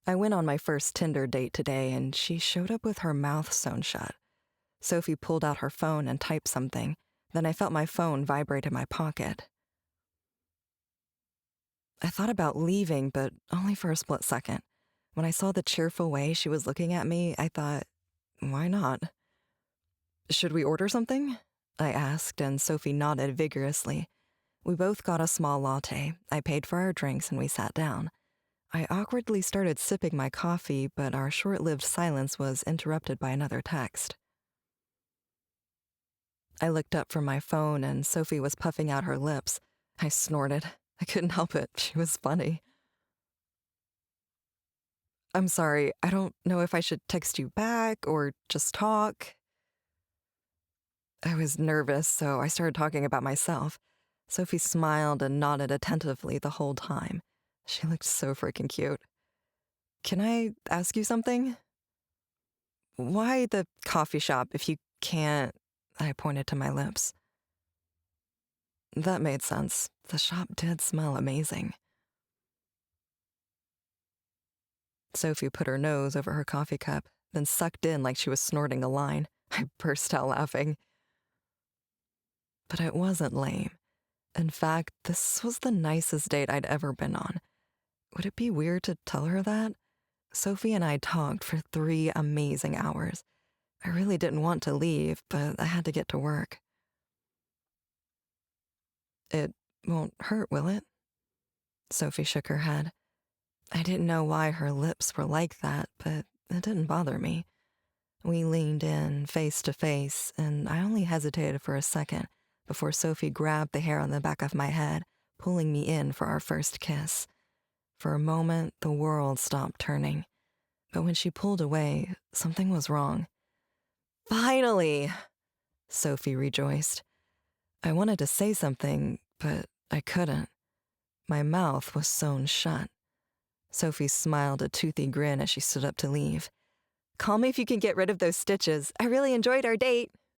I went on my first Tinder date today, and she showed up with her mouth sewn shut. Sophie pulled out her phone and typed something. Then I felt my phone vibrate in my pocket. I thought about leaving, but only for a split second. When I saw the cheerful way she was looking at me, I thought, why not? Should we order something? I asked, and Sophie nodded vigorously. We both got a small latte. I paid for our drinks, and we sat down. I awkwardly started sipping my coffee, but our short-lived silence was interrupted by another text. I looked up from my phone, and Sophie was puffing out her lips. I snorted. I couldn't help it. She was funny. I'm sorry, I don't know if I should text you back or just talk. I was nervous, so I started talking about myself. Sophie smiled and nodded attentively the whole time. She looked so freaking cute. Can I ask you something? Why the coffee shop if you can't? I pointed to my lips. That made sense. The shop did smell amazing. Sophie put her nose over her coffee cup, then sucked in like she was snorting a line. I burst out laughing. But it wasn't lame. In fact, this was the nicest date I'd ever been on. Would it be weird to tell her that? Sophie and I talked for 3 amazing hours. I really didn't want to leave, but I had to get to work. It won't hurt, will it? Sophie shook her head. I didn't know why her lips were like that, but it didn't bother me. We leaned in, face to face, and I only hesitated for a second before Sophie grabbed the hair on the back of my head, pulling me in for our first kiss. For a moment, the world stopped turning. But when she pulled away, something was wrong. Finally! Sophie rejoiced. I wanted to say something, but I couldn't. My mouth was sewn shut. Sophie smiled a toothy grin as she stood up to leave. Call me if you can get rid of those stitches. I really enjoyed our date.